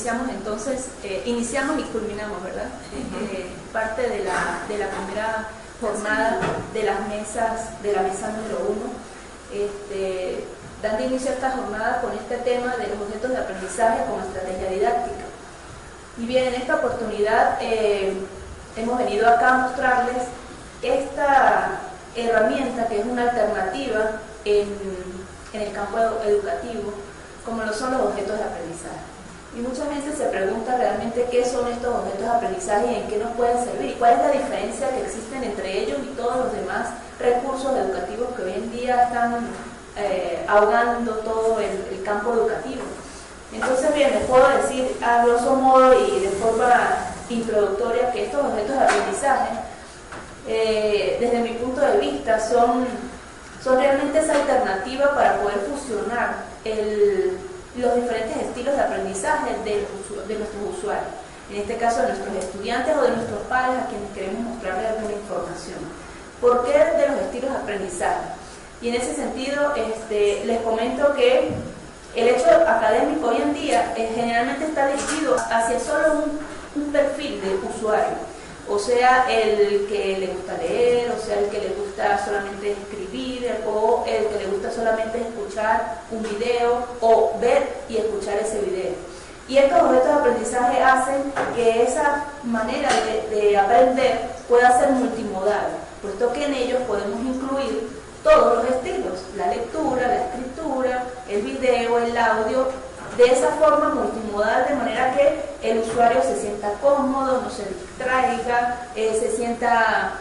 iniciamos entonces, iniciamos y culminamos, ¿verdad? Parte de la primera jornada de las mesas, de la mesa número 1, dando inicio a esta jornada con este tema de los objetos de aprendizaje como estrategia didáctica. Y bien, en esta oportunidad hemos venido acá a mostrarles esta herramienta que es una alternativa en el campo educativo, como lo son los objetos de aprendizaje. Y mucha gente se pregunta realmente qué son estos objetos de aprendizaje y en qué nos pueden servir, y cuál es la diferencia que existen entre ellos y todos los demás recursos educativos que hoy en día están ahogando todo el campo educativo. Entonces, bien, les puedo decir a grosso modo y de forma introductoria que estos objetos de aprendizaje, desde mi punto de vista, son realmente esa alternativa para poder fusionar los diferentes estilos de aprendizaje de nuestros usuarios, en este caso de nuestros estudiantes o de nuestros padres a quienes queremos mostrarles alguna información. ¿Por qué de los estilos de aprendizaje? Y en ese sentido les comento que el hecho académico hoy en día generalmente está dirigido hacia solo un perfil de usuario, o sea, el que le gusta leer, o sea, el que le gusta solamente escribir, o el que le gusta solamente escuchar un video, o ver y escuchar ese video. Y estos objetos de aprendizaje hacen que esa manera de aprender pueda ser multimodal, puesto que en ellos podemos incluir todos los estilos, la lectura, la escritura, el video, el audio, de esa forma multimodal, de manera que el usuario se sienta cómodo, no se distraiga, se sienta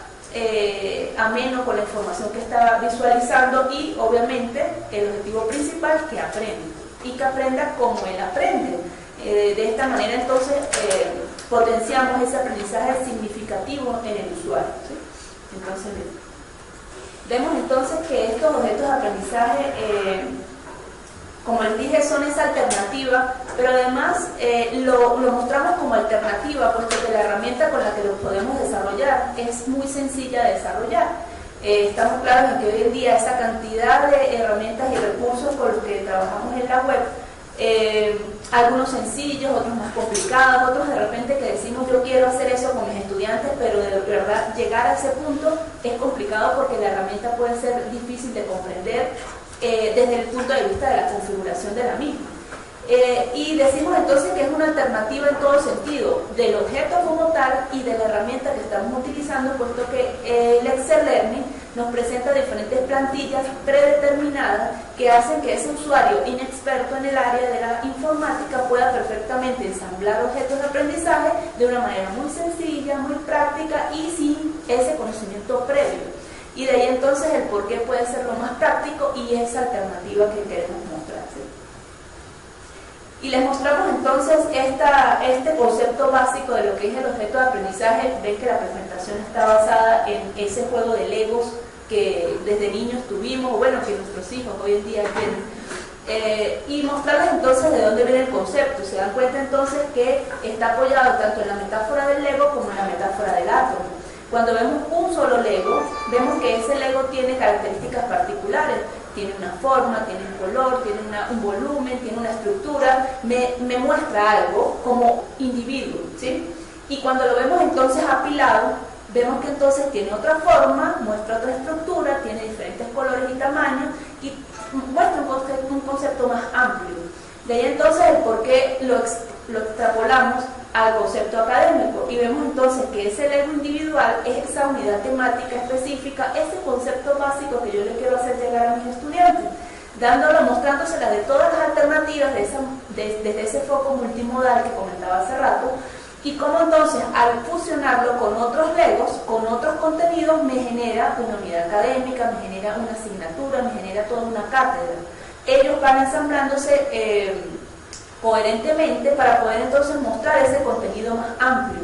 ameno con la información que está visualizando y obviamente el objetivo principal es que aprenda y que aprenda como él aprende. De esta manera entonces potenciamos ese aprendizaje significativo en el usuario, ¿sí? Entonces vemos entonces que estos objetos de aprendizaje como les dije, son esa alternativa, pero además lo mostramos como alternativa, puesto que la herramienta con la que lo podemos desarrollar es muy sencilla de desarrollar. Estamos claros en que hoy en día esa cantidad de herramientas y recursos con los que trabajamos en la web, algunos sencillos, otros más complicados, otros de repente que decimos yo quiero hacer eso con mis estudiantes, pero de verdad llegar a ese punto es complicado porque la herramienta puede ser difícil de comprender desde el punto de vista de la configuración de la misma. Y decimos entonces que es una alternativa en todo sentido, del objeto como tal y de la herramienta que estamos utilizando, puesto que el Excel Learning nos presenta diferentes plantillas predeterminadas que hacen que ese usuario inexperto en el área de la informática pueda perfectamente ensamblar objetos de aprendizaje de una manera muy sencilla, muy práctica y sin ese conocimiento previo. Y de ahí entonces el por qué puede ser lo más práctico y esa alternativa que queremos mostrar, ¿sí? Y les mostramos entonces este concepto básico de lo que es el objeto de aprendizaje. Ven que la presentación está basada en ese juego de Legos que desde niños tuvimos, o bueno, que nuestros hijos hoy en día tienen. Y mostrarles entonces de dónde viene el concepto. Se dan cuenta entonces que está apoyado tanto en la metáfora del Lego como en la metáfora del átomo. Cuando vemos un solo Lego, vemos que ese Lego tiene características particulares. Tiene una forma, tiene un color, tiene un volumen, tiene una estructura, me muestra algo como individuo, ¿sí? Y cuando lo vemos entonces apilado, vemos que entonces tiene otra forma, muestra otra estructura, tiene diferentes colores y tamaños, y muestra un concepto más amplio. De ahí entonces el por qué lo extrapolamos al concepto académico y vemos entonces que ese Lego individual es esa unidad temática específica, ese concepto básico que yo le quiero hacer llegar a mis estudiantes, mostrándoselas de todas las alternativas desde ese foco multimodal que comentaba hace rato, y cómo entonces al fusionarlo con otros Legos, con otros contenidos, me genera una unidad académica, me genera una asignatura, me genera toda una cátedra. Ellos van ensamblándose coherentemente para poder entonces mostrar ese contenido más amplio.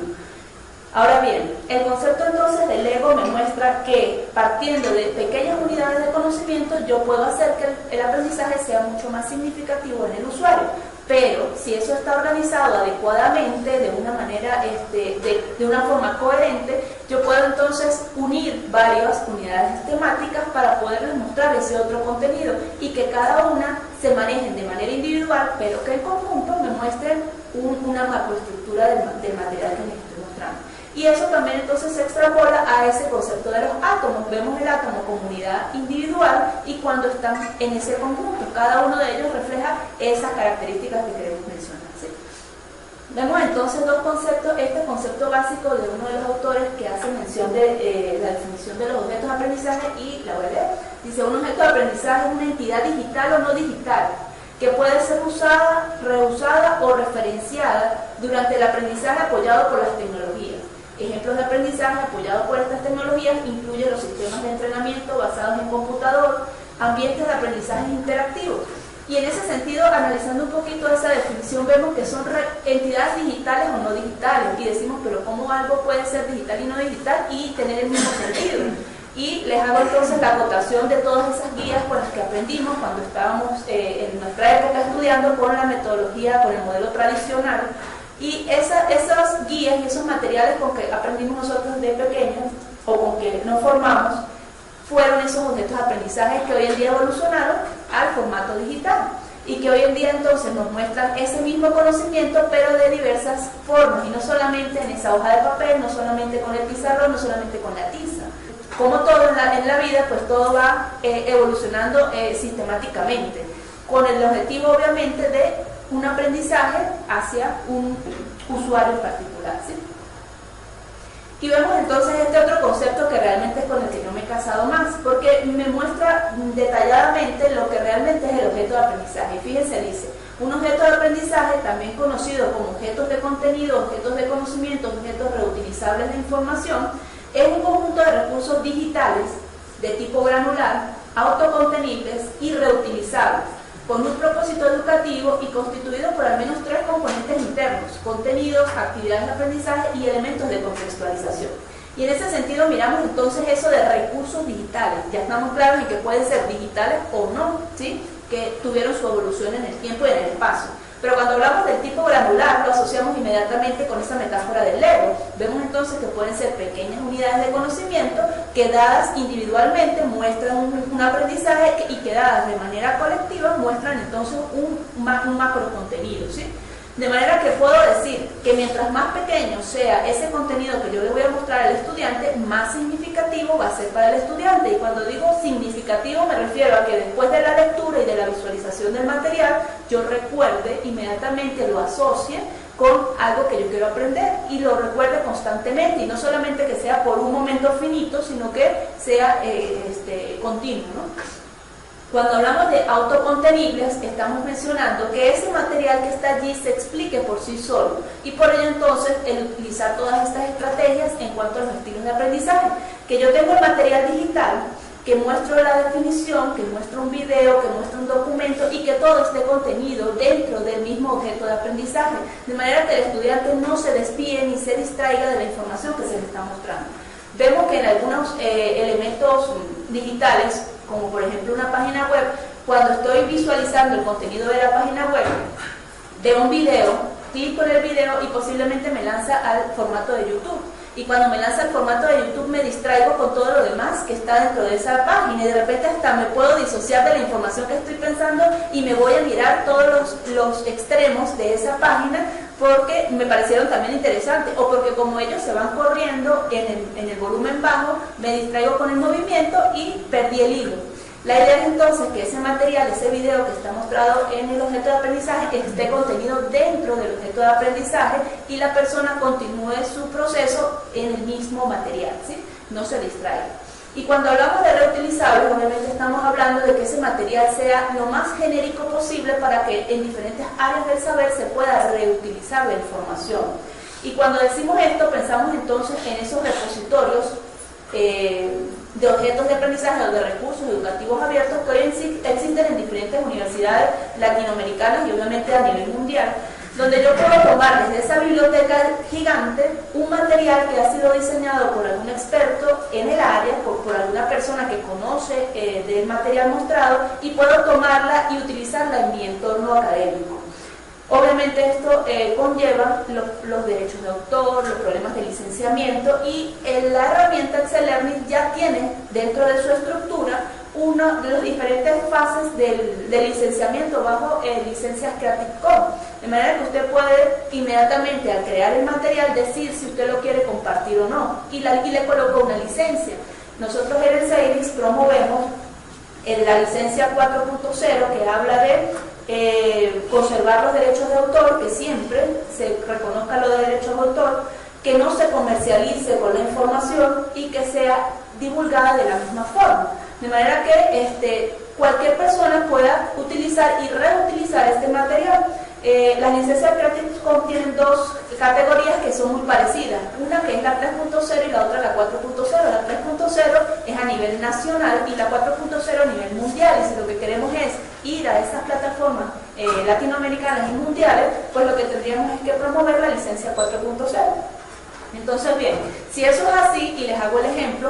Ahora bien, el concepto entonces del Lego me muestra que partiendo de pequeñas unidades de conocimiento yo puedo hacer que el aprendizaje sea mucho más significativo en el usuario, pero si eso está organizado adecuadamente, de una manera, de una forma coherente, yo puedo entonces unir varias unidades temáticas para poderles mostrar ese otro contenido y que cada una se manejen de manera individual, pero que en conjunto me muestren una macroestructura del material que les estoy mostrando. Y eso también entonces se extrapola a ese concepto de los átomos. Vemos el átomo como unidad individual y cuando están en ese conjunto, cada uno de ellos refleja esas características que queremos mencionar, ¿sí? Vemos entonces dos conceptos, este concepto básico de uno de los autores que hace mención de la definición de los objetos de aprendizaje y la voy a leer. Dice, un objeto de aprendizaje es una entidad digital o no digital que puede ser usada, reusada o referenciada durante el aprendizaje apoyado por las tecnologías. Ejemplos de aprendizaje apoyados por estas tecnologías incluyen los sistemas de entrenamiento basados en computador, ambientes de aprendizaje interactivos. Y en ese sentido, analizando un poquito esa definición, vemos que son entidades digitales o no digitales. Y decimos, pero ¿cómo algo puede ser digital y no digital y tener el mismo sentido? Y les hago entonces la acotación de todas esas guías con las que aprendimos cuando estábamos en nuestra época estudiando con la metodología, con el modelo tradicional. Y esas guías y esos materiales con que aprendimos nosotros de pequeños o con que nos formamos fueron esos objetos de aprendizaje que hoy en día evolucionaron al formato digital y que hoy en día entonces nos muestran ese mismo conocimiento pero de diversas formas y no solamente en esa hoja de papel, no solamente con el pizarrón, no solamente con la tiza. Como todo en la vida, pues todo va evolucionando sistemáticamente con el objetivo obviamente de un aprendizaje hacia un usuario en particular, ¿sí? Y vemos entonces este otro concepto que realmente es con el que yo me he casado más, porque me muestra detalladamente lo que realmente es el objeto de aprendizaje. Fíjense, dice, un objeto de aprendizaje, también conocido como objetos de contenido, objetos de conocimiento, objetos reutilizables de información, es un conjunto de recursos digitales de tipo granular, autocontenibles y reutilizables, con un propósito educativo y constituido por al menos tres componentes internos: contenidos, actividades de aprendizaje y elementos de contextualización. Y en ese sentido miramos entonces eso de recursos digitales. Ya estamos claros en que pueden ser digitales o no, ¿sí? Que tuvieron su evolución en el tiempo y en el espacio. Pero cuando hablamos del tipo granular, lo asociamos inmediatamente con esa metáfora del Lego. Vemos entonces que pueden ser pequeñas unidades de conocimiento que dadas individualmente muestran un aprendizaje y que dadas de manera colectiva muestran entonces un macro contenido, ¿sí? De manera que puedo decir que mientras más pequeño sea ese contenido que yo le voy a mostrar al estudiante, más significativo va a ser para el estudiante. Y cuando digo significativo me refiero a que después de la lectura y de la visualización del material, yo recuerde inmediatamente, lo asocie con algo que yo quiero aprender y lo recuerde constantemente. Y no solamente que sea por un momento finito, sino que sea continuo, ¿no? Cuando hablamos de autocontenibles, estamos mencionando que ese material que está allí se explique por sí solo y por ello entonces el utilizar todas estas estrategias en cuanto a los estilos de aprendizaje. Que yo tengo el material digital, que muestro la definición, que muestro un video, que muestro un documento y que todo esté contenido dentro del mismo objeto de aprendizaje, de manera que el estudiante no se desvíe ni se distraiga de la información que se le está mostrando. Vemos que en algunos elementos digitales, como por ejemplo una página web, cuando estoy visualizando el contenido de la página web, veo un video, clico en el video y posiblemente me lanza al formato de YouTube. Y cuando me lanza al formato de YouTube me distraigo con todo lo demás que está dentro de esa página y de repente hasta me puedo disociar de la información que estoy pensando y me voy a mirar todos los extremos de esa página porque me parecieron también interesantes o porque como ellos se van corriendo en el volumen bajo, me distraigo con el movimiento y perdí el hilo. La idea es entonces que ese material, ese video que está mostrado en el objeto de aprendizaje esté contenido dentro del objeto de aprendizaje y la persona continúe su proceso en el mismo material, ¿sí? No se distraiga. Y cuando hablamos de reutilizables, obviamente estamos hablando de que ese material sea lo más genérico posible para que en diferentes áreas del saber se pueda reutilizar la información. Y cuando decimos esto, pensamos entonces en esos repositorios de objetos de aprendizaje o de recursos educativos abiertos que hoy existen en diferentes universidades latinoamericanas y obviamente a nivel mundial, donde yo puedo tomar desde esa biblioteca gigante un material que ha sido diseñado por algún experto en el área, por alguna persona que conoce del material mostrado y puedo tomarla y utilizarla en mi entorno académico. Obviamente esto conlleva los derechos de autor, los problemas de licenciamiento y la herramienta Excel Learning ya tiene dentro de su estructura una de las diferentes fases del licenciamiento bajo licencias Creative Commons, de manera que usted puede inmediatamente al crear el material decir si usted lo quiere compartir o no, y le coloca una licencia. Nosotros en el CEIRIS promovemos la licencia 4.0, que habla de conservar los derechos de autor, que siempre se reconozcan los derechos de autor, que no se comercialice con la información y que sea divulgada de la misma forma, de manera que cualquier persona pueda utilizar y reutilizar este material. Las licencias Creative Commons tienen dos categorías que son muy parecidas, una que es la 3.0 y la otra la 4.0. La 3.0 es a nivel nacional y la 4.0 a nivel mundial, y si lo que queremos es ir a esas plataformas latinoamericanas y mundiales, pues lo que tendríamos es que promover la licencia 4.0. Entonces, bien, si eso es así, y les hago el ejemplo,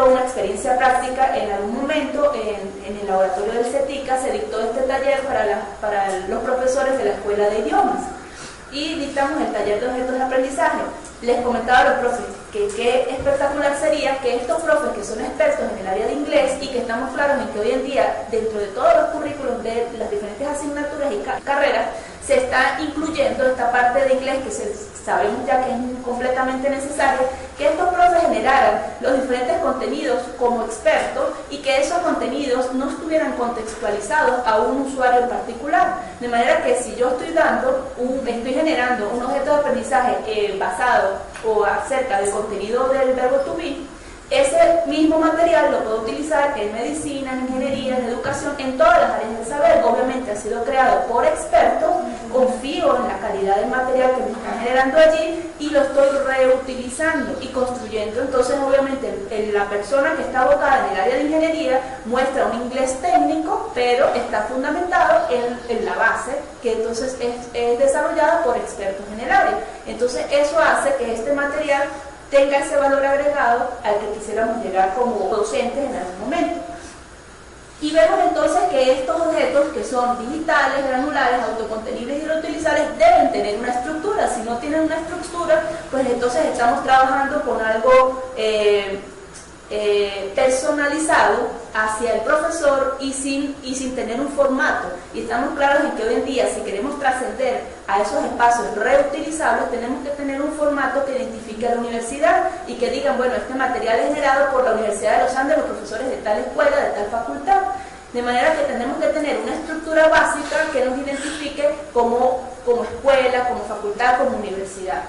una experiencia práctica, en algún momento en el laboratorio del CETICA se dictó este taller para los profesores de la Escuela de Idiomas, y dictamos el taller de objetos de aprendizaje. Les comentaba a los profes que qué espectacular sería que estos profes que son expertos en el área de inglés y que estamos claros en que hoy en día dentro de todos los currículos de las diferentes asignaturas y carreras se está incluyendo esta parte de inglés que sabemos ya que es completamente necesaria, que estos profes generaran los diferentes contenidos como expertos y que esos contenidos no estuvieran contextualizados a un usuario en particular. De manera que si yo estoy generando un objeto de aprendizaje basado o acerca del contenido del verbo to be, ese mismo material lo puedo utilizar en medicina, en ingeniería, en educación, en todas las áreas del saber. Obviamente ha sido creado por expertos, confío en la calidad del material que me están generando allí y lo estoy reutilizando y construyendo. Entonces, obviamente, la persona que está abocada en el área de ingeniería muestra un inglés técnico, pero está fundamentado en la base, que entonces es desarrollada por expertos en el área. Entonces, eso hace que este material tenga ese valor agregado al que quisiéramos llegar como docentes en algún momento. Y vemos entonces que estos objetos, que son digitales, granulares, autocontenibles y reutilizables, deben tener una estructura. Si no tienen una estructura, pues entonces estamos trabajando con algo personalizado hacia el profesor y sin tener un formato. Y estamos claros en que hoy en día, si queremos trascender a esos espacios reutilizables, tenemos que tener un formato que identifique a la universidad y que digan, bueno, este material es generado por la Universidad de los Andes, los profesores de tal escuela, de tal facultad. De manera que tenemos que tener una estructura básica que nos identifique como escuela, como facultad, como universidad.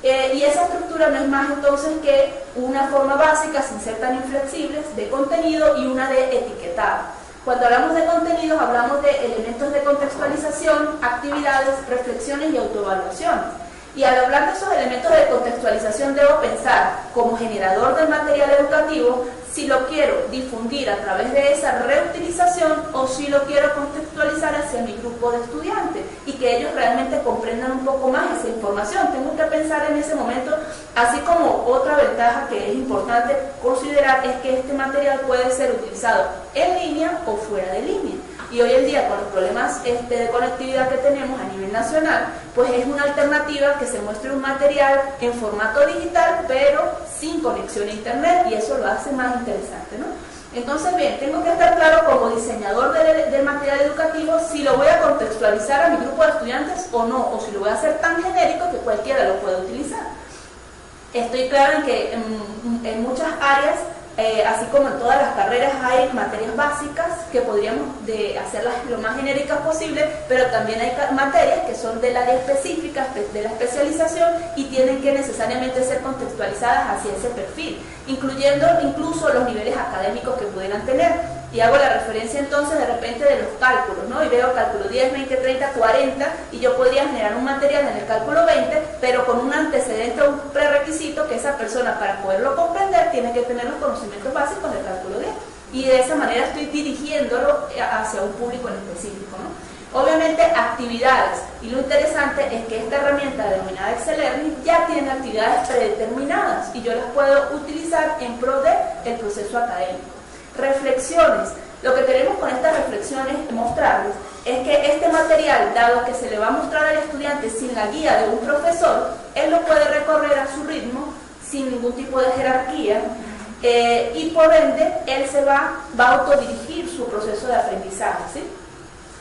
Y esa estructura no es más entonces que una forma básica, sin ser tan inflexibles, de contenido y una de etiquetado. Cuando hablamos de contenidos, hablamos de elementos de contextualización, actividades, reflexiones y autoevaluaciones. Y al hablar de esos elementos de contextualización, debo pensar como generador del material educativo si lo quiero difundir a través de esa reutilización o si lo quiero contextualizar hacia mi grupo de estudiantes y que ellos realmente comprendan un poco más esa información. Tengo que pensar en ese momento, así como otra ventaja que es importante considerar es que este material puede ser utilizado en línea o fuera de línea. Y hoy en día, con los problemas de conectividad que tenemos a nivel nacional, pues es una alternativa que se muestre un material en formato digital, pero sin conexión a internet, y eso lo hace más interesante, ¿no? Entonces, bien, tengo que estar claro como diseñador del material educativo si lo voy a contextualizar a mi grupo de estudiantes o no, o si lo voy a hacer tan genérico que cualquiera lo pueda utilizar. Estoy claro en que en muchas áreas, así como en todas las carreras, hay materias básicas que podríamos hacerlas lo más genéricas posible, pero también hay materias que son del área específica, de la especialización, y tienen que necesariamente ser contextualizadas hacia ese perfil, incluyendo incluso los niveles académicos que pudieran tener. Y hago la referencia entonces de repente de los cálculos, ¿no? Y veo cálculo 10, 20, 30, 40, y yo podría generar un material en el cálculo 20, pero con un antecedente o un prerequisito que esa persona, para poderlo comprender, tiene que tener los conocimientos básicos del cálculo 10. Y de esa manera estoy dirigiéndolo hacia un público en específico, ¿no? Obviamente, actividades. Y lo interesante es que esta herramienta denominada Excel Learning ya tiene actividades predeterminadas y yo las puedo utilizar en pro del proceso académico. Reflexiones. Lo que queremos con estas reflexiones mostrarles es que este material, dado que se le va a mostrar al estudiante sin la guía de un profesor, él lo puede recorrer a su ritmo, sin ningún tipo de jerarquía, y por ende él va a autodirigir su proceso de aprendizaje, ¿sí?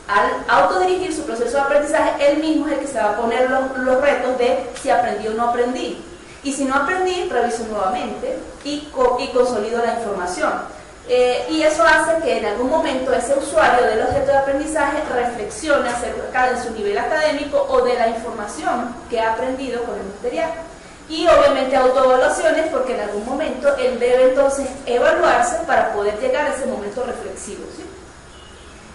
Al autodirigir su proceso de aprendizaje, él mismo es el que se va a poner los retos de si aprendí o no aprendí. Y si no aprendí, reviso nuevamente y consolido la información. Y eso hace que en algún momento ese usuario del objeto de aprendizaje reflexione acerca de su nivel académico o de la información que ha aprendido con el material. Y obviamente autoevaluaciones, porque en algún momento él debe entonces evaluarse para poder llegar a ese momento reflexivo, ¿sí?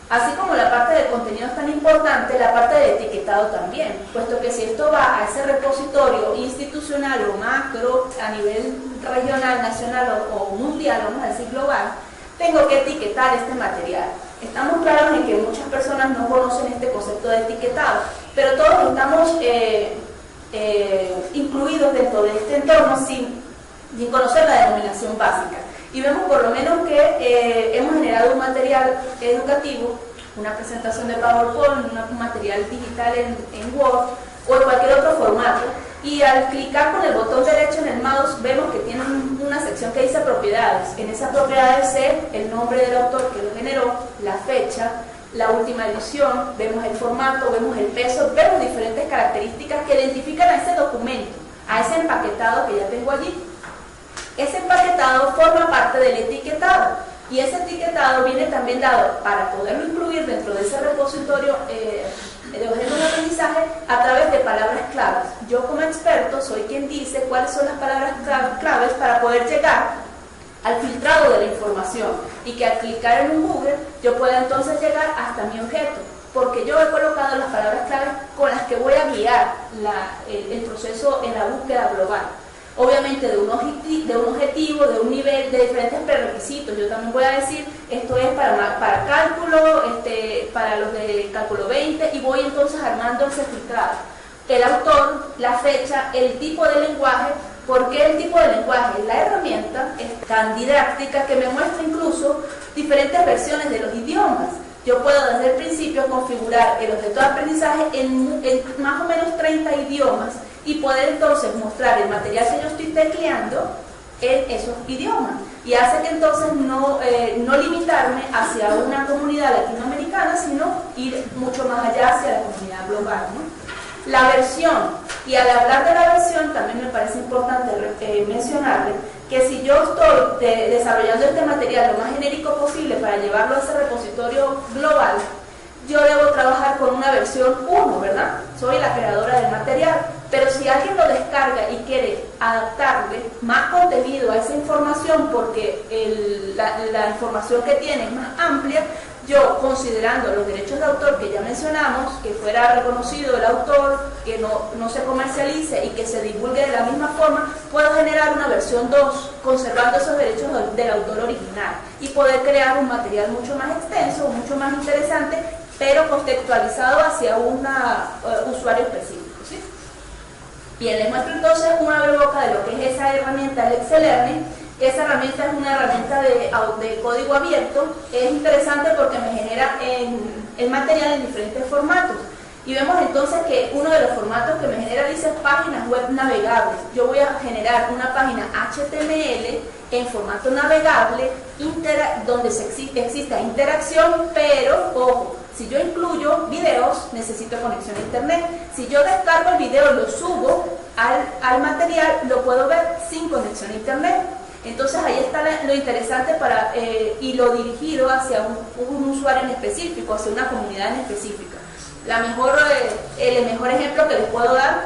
Así como la parte de contenido es tan importante, la parte de etiquetado también, puesto que si esto va a ese repositorio institucional o macro, a nivel regional, nacional o mundial, vamos a decir global, tengo que etiquetar este material. Estamos claros en que muchas personas no conocen este concepto de etiquetado, pero todos estamos incluidos dentro de este entorno sin conocer la denominación básica. Y vemos por lo menos que hemos generado un material educativo, una presentación de PowerPoint, un material digital en Word o en cualquier otro formato, y al clicar con el botón derecho en el mouse vemos que tiene una sección que dice propiedades. En esas propiedades sé el nombre del autor que lo generó, la fecha, la última edición, vemos el formato, vemos el peso, vemos diferentes características que identifican a ese documento, a ese empaquetado que ya tengo allí. Ese empaquetado forma parte del etiquetado y ese etiquetado viene también dado para poderlo incluir dentro de ese repositorio de objetos de aprendizaje a través de palabras claves. Yo como experto soy quien dice cuáles son las palabras claves para poder llegar al filtrado de la información y que al clicar en un Google yo pueda entonces llegar hasta mi objeto, porque yo he colocado las palabras claves con las que voy a guiar el proceso en la búsqueda global. Obviamente de un objetivo, de un nivel, de diferentes prerequisitos. Yo también voy a decir, esto es para cálculo, para los de cálculo 20, y voy entonces armando ese filtrado. El autor, la fecha, el tipo de lenguaje. ¿Por qué el tipo de lenguaje? La herramienta es tan didáctica que me muestra incluso diferentes versiones de los idiomas. Yo puedo desde el principio configurar el objeto de aprendizaje en más o menos 30 idiomas y poder entonces mostrar el material que yo estoy tecleando en esos idiomas. Y hace que entonces no limitarme hacia una comunidad latinoamericana, sino ir mucho más allá hacia la comunidad global, ¿no? La versión, y al hablar de la versión también me parece importante mencionarle que si yo estoy desarrollando este material lo más genérico posible para llevarlo a ese repositorio global, yo debo trabajar con una versión 1, ¿verdad? Soy la creadora del material, pero si alguien lo descarga y quiere adaptarle más contenido a esa información porque la información que tiene es más amplia, yo, considerando los derechos de autor que ya mencionamos, que fuera reconocido el autor, que no se comercialice y que se divulgue de la misma forma, puedo generar una versión 2, conservando esos derechos del autor original y poder crear un material mucho más extenso, mucho más interesante, pero contextualizado hacia un usuario específico, ¿sí? Bien, les muestro entonces una breve de lo que es esa herramienta, el Excel Learning. Esa herramienta es una herramienta de código abierto. Es interesante porque me genera el material en diferentes formatos. Y vemos entonces que uno de los formatos que me genera dice páginas web navegables. Yo voy a generar una página HTML en formato navegable donde exista interacción, pero ojo, si yo incluyo videos, necesito conexión a internet. Si yo descargo el video y lo subo al material, lo puedo ver sin conexión a internet. Entonces ahí está lo interesante y lo dirigido hacia un usuario en específico, hacia una comunidad en específica. El mejor ejemplo que les puedo dar,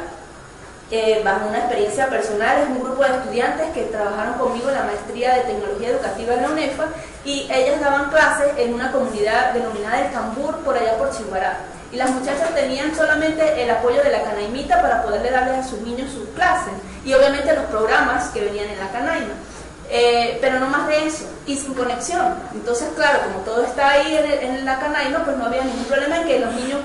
bajo una experiencia personal, es un grupo de estudiantes que trabajaron conmigo en la maestría de tecnología educativa en la UNEFA, y ellas daban clases en una comunidad denominada El Cambur, por allá por Chihuahua. Y las muchachas tenían solamente el apoyo de la Canaimita para poderle darles a sus niños sus clases, y obviamente los programas que venían en la Canaima. Pero no más de eso, y sin conexión. Entonces, claro, como todo está ahí en la Canaima, pues no había ningún problema en que los niños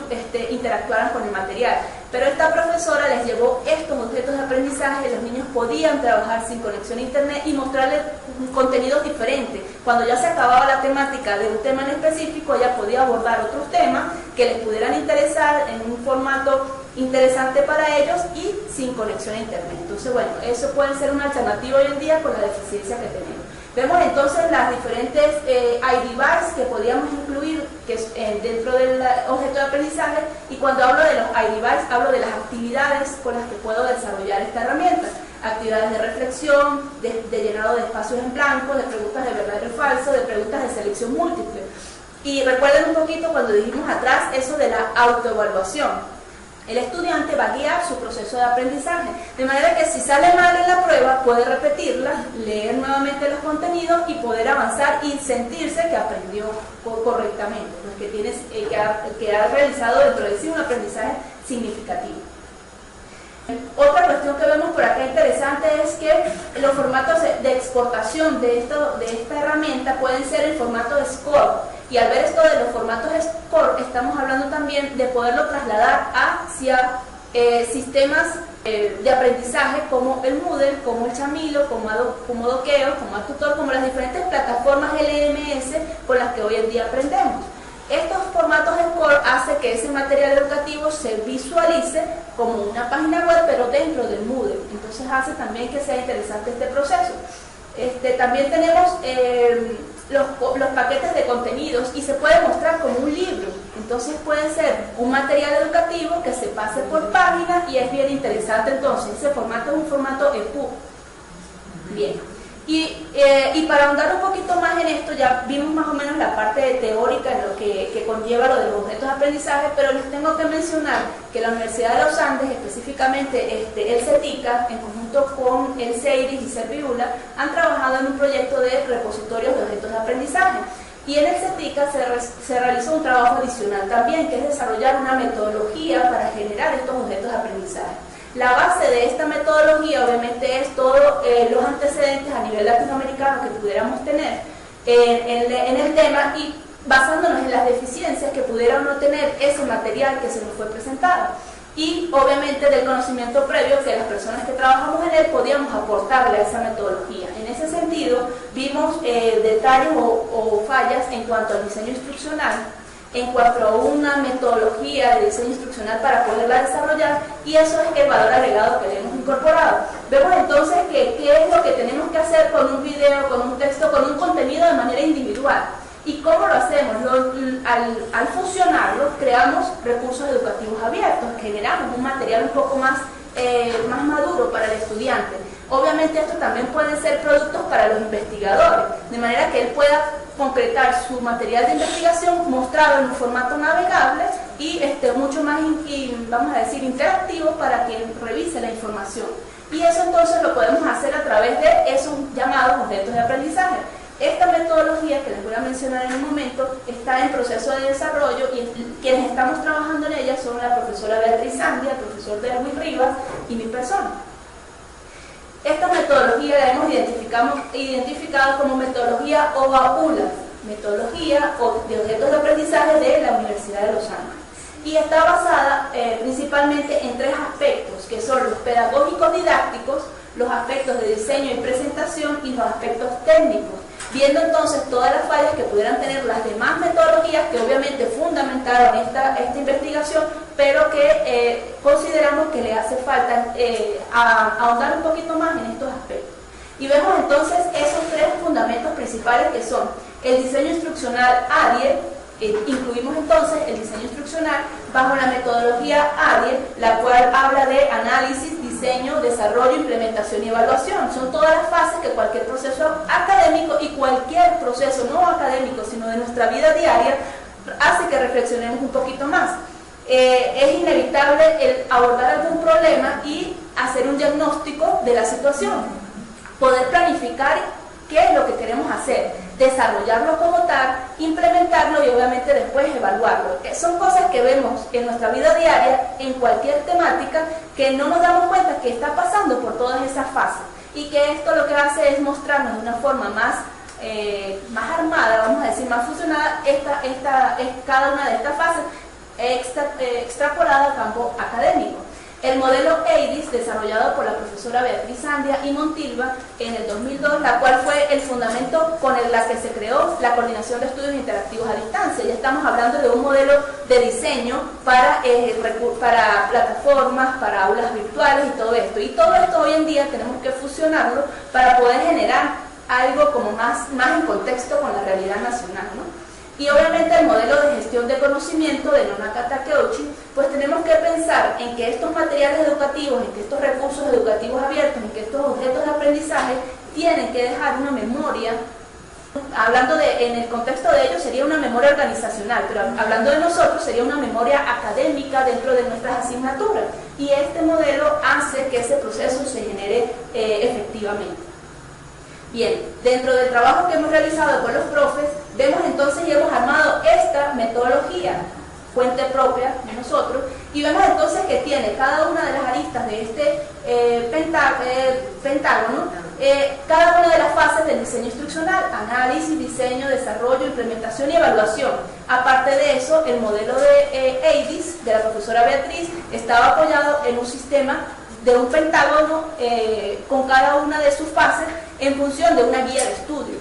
interactuaran con el material. Pero esta profesora les llevó estos objetos de aprendizaje, los niños podían trabajar sin conexión a internet y mostrarles contenidos diferentes. Cuando ya se acababa la temática de un tema en específico, ella podía abordar otros temas que les pudieran interesar en un formato interesante para ellos y sin conexión a internet. Entonces, bueno, eso puede ser una alternativa hoy en día con la deficiencia que tenemos. Vemos entonces las diferentes iDevices que podríamos incluir dentro del objeto de aprendizaje, y cuando hablo de los iDevices hablo de las actividades con las que puedo desarrollar esta herramienta. Actividades de reflexión, de llenado de espacios en blanco, de preguntas de verdadero y falso, de preguntas de selección múltiple. Y recuerden un poquito cuando dijimos atrás eso de la autoevaluación. El estudiante va a guiar su proceso de aprendizaje, de manera que si sale mal en la prueba puede repetirla, leer nuevamente los contenidos y poder avanzar y sentirse que aprendió correctamente, que ha realizado dentro de sí un aprendizaje significativo. Otra cuestión que vemos por acá interesante es que los formatos de exportación de esta herramienta pueden ser el formato de SCORE. Y al ver esto de los formatos SCORE, estamos hablando también de poderlo trasladar hacia sistemas de aprendizaje como el Moodle, como el Chamilo, como Doqueo, como Atutor, como las diferentes plataformas LMS con las que hoy en día aprendemos. Estos formatos SCORE hacen que ese material educativo se visualice como una página web, pero dentro del Moodle. Entonces hace también que sea interesante este proceso. También tenemos los paquetes de contenidos y se puede mostrar como un libro. Entonces puede ser un material educativo que se pase por página y es bien interesante. Entonces ese formato es un formato EPUB. Bien. Y para ahondar un poquito más en esto, ya vimos más o menos la parte teórica en lo que conlleva lo de los objetos de aprendizaje, pero les tengo que mencionar que la Universidad de los Andes, específicamente el CETICA, en conjunto con el CEIRIS y Serviula, han trabajado en un proyecto de repositorios de objetos de aprendizaje. Y en el CETICA se realizó un trabajo adicional también, que es desarrollar una metodología para generar estos objetos de aprendizaje. La base de esta metodología obviamente es todos los antecedentes a nivel latinoamericano que pudiéramos tener en el tema, y basándonos en las deficiencias que pudiera o no tener ese material que se nos fue presentado, y obviamente del conocimiento previo que las personas que trabajamos en él podíamos aportarle a esa metodología. En ese sentido vimos detalles o fallas en cuanto al diseño instruccional, en cuanto a una metodología de diseño instruccional para poderla desarrollar, y eso es el valor agregado que le hemos incorporado. Vemos entonces que qué es lo que tenemos que hacer con un video, con un texto, con un contenido de manera individual. ¿Y cómo lo hacemos? Al fusionarlo, creamos recursos educativos abiertos, generamos un material un poco más maduro para el estudiante. Obviamente esto también pueden ser productos para los investigadores, de manera que él pueda concretar su material de investigación mostrado en un formato navegable y mucho más, vamos a decir, interactivo para que él revise la información. Y eso entonces lo podemos hacer a través de esos llamados objetos de aprendizaje. Esta metodología que les voy a mencionar en un momento está en proceso de desarrollo, y quienes estamos trabajando en ella son la profesora Beatriz Sandia, el profesor Derwin Rivas y mi persona. Esta metodología la hemos identificado como metodología OAULA, metodología de objetos de aprendizaje de la Universidad de los Andes. Y está basada principalmente en tres aspectos, que son los pedagógicos didácticos, los aspectos de diseño y presentación y los aspectos técnicos, viendo entonces todas las fallas que pudieran tener las demás metodologías que obviamente fundamentaron esta investigación, pero que consideramos que le hace falta ahondar un poquito más en estos aspectos. Y vemos entonces esos tres fundamentos principales, que son el diseño instruccional ADIE. Incluimos entonces el diseño instruccional bajo la metodología ADIE, la cual habla de análisis, diseño, desarrollo, implementación y evaluación. Son todas las fases que cualquier proceso académico y cualquier proceso no académico, sino de nuestra vida diaria, hace que reflexionemos un poquito más. Es inevitable el abordar algún problema y hacer un diagnóstico de la situación, poder planificar qué es lo que queremos hacer, desarrollarlo como tal, implementarlo y obviamente después evaluarlo. Son cosas que vemos en nuestra vida diaria, en cualquier temática, que no nos damos cuenta que está pasando por todas esas fases, y que esto lo que hace es mostrarnos de una forma más armada, vamos a decir, más fusionada, cada una de estas fases extrapolada al campo académico. El modelo EIDIS, desarrollado por la profesora Beatriz Sandia y Montilva en el 2002, la cual fue el fundamento con el que se creó la Coordinación de Estudios Interactivos a Distancia. Ya estamos hablando de un modelo de diseño para plataformas, para aulas virtuales y todo esto. Y todo esto hoy en día tenemos que fusionarlo para poder generar algo como más en contexto con la realidad nacional, ¿no? Y obviamente el modelo de gestión de conocimiento de Nonaka Takeuchi, pues tenemos que pensar en que estos materiales educativos, en que estos recursos educativos abiertos, en que estos objetos de aprendizaje tienen que dejar una memoria. Hablando en el contexto de ellos sería una memoria organizacional, pero hablando de nosotros sería una memoria académica dentro de nuestras asignaturas, y este modelo hace que ese proceso se genere efectivamente. Bien, dentro del trabajo que hemos realizado con los profes, vemos entonces y hemos armado esta metodología, fuente propia de nosotros, y vemos entonces que tiene cada una de las aristas de este pentágono, cada una de las fases del diseño instruccional: análisis, diseño, desarrollo, implementación y evaluación. Aparte de eso, el modelo de EIDIS de la profesora Beatriz estaba apoyado en un sistema de un pentágono con cada una de sus fases en función de una guía de estudio.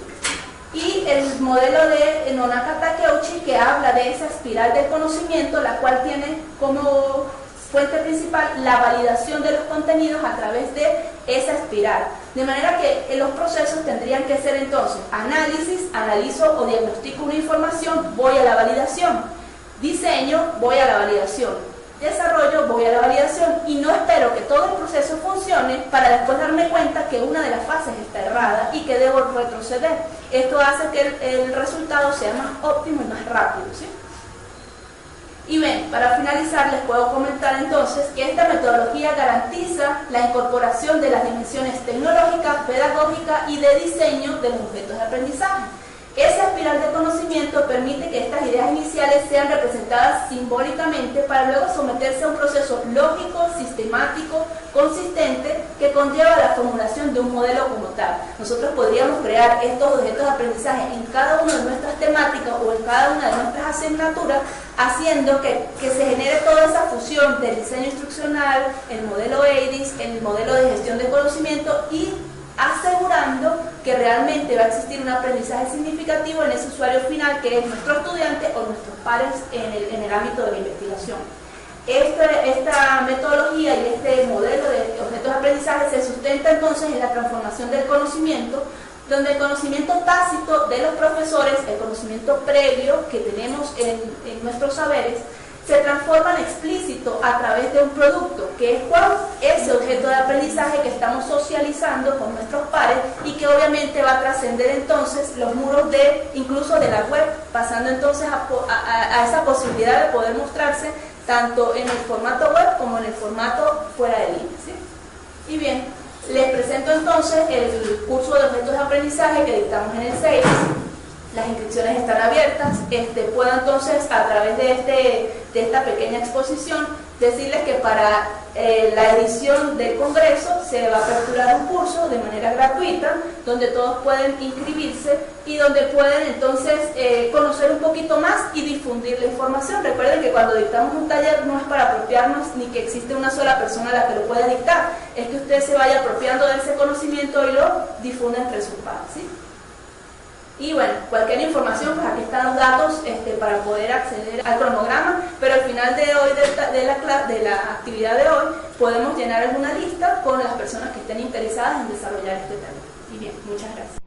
Y el modelo de Nonaka Takeuchi, que habla de esa espiral del conocimiento, la cual tiene como fuente principal la validación de los contenidos a través de esa espiral. De manera que los procesos tendrían que ser entonces análisis, analizo o diagnostico una información, voy a la validación; diseño, voy a la validación; desarrollo, voy a la validación, y no espero que todo el proceso funcione para después darme cuenta que una de las fases está errada y que debo retroceder. Esto hace que el resultado sea más óptimo y más rápido, ¿sí? Y bien, para finalizar les puedo comentar entonces que esta metodología garantiza la incorporación de las dimensiones tecnológicas, pedagógicas y de diseño de los objetos de aprendizaje. Esa espiral de conocimiento permite que estas ideas iniciales sean representadas simbólicamente para luego someterse a un proceso lógico, sistemático, consistente, que conlleva la formulación de un modelo como tal. Nosotros podríamos crear estos objetos de aprendizaje en cada una de nuestras temáticas o en cada una de nuestras asignaturas, haciendo que se genere toda esa fusión del diseño instruccional, el modelo EIDIS, el modelo de gestión de conocimiento, y asegurando que realmente va a existir un aprendizaje significativo en ese usuario final, que es nuestro estudiante o nuestros pares en el ámbito de la investigación. Esta metodología y este modelo de objetos de aprendizaje se sustenta entonces en la transformación del conocimiento, donde el conocimiento tácito de los profesores, el conocimiento previo que tenemos en nuestros saberes, se transforma en explícito a través de un producto, que es ese objeto de aprendizaje que estamos socializando con nuestros pares y que obviamente va a trascender entonces los muros incluso de la web, pasando entonces a esa posibilidad de poder mostrarse tanto en el formato web como en el formato fuera de línea, ¿sí? Y bien, les presento entonces el curso de objetos de aprendizaje que dictamos en el 6. Las inscripciones están abiertas. Puedo entonces, a través de esta pequeña exposición, decirles que para la edición del Congreso se va a aperturar un curso de manera gratuita, donde todos pueden inscribirse y donde pueden entonces conocer un poquito más y difundir la información. Recuerden que cuando dictamos un taller no es para apropiarnos ni que existe una sola persona a la que lo pueda dictar, es que usted se vaya apropiando de ese conocimiento y lo difunda entre sus pares, ¿sí? Y bueno, cualquier información, pues aquí están los datos para poder acceder al cronograma, pero al final de hoy, de la actividad de hoy, podemos llenar alguna lista con las personas que estén interesadas en desarrollar este tema. Y bien, muchas gracias.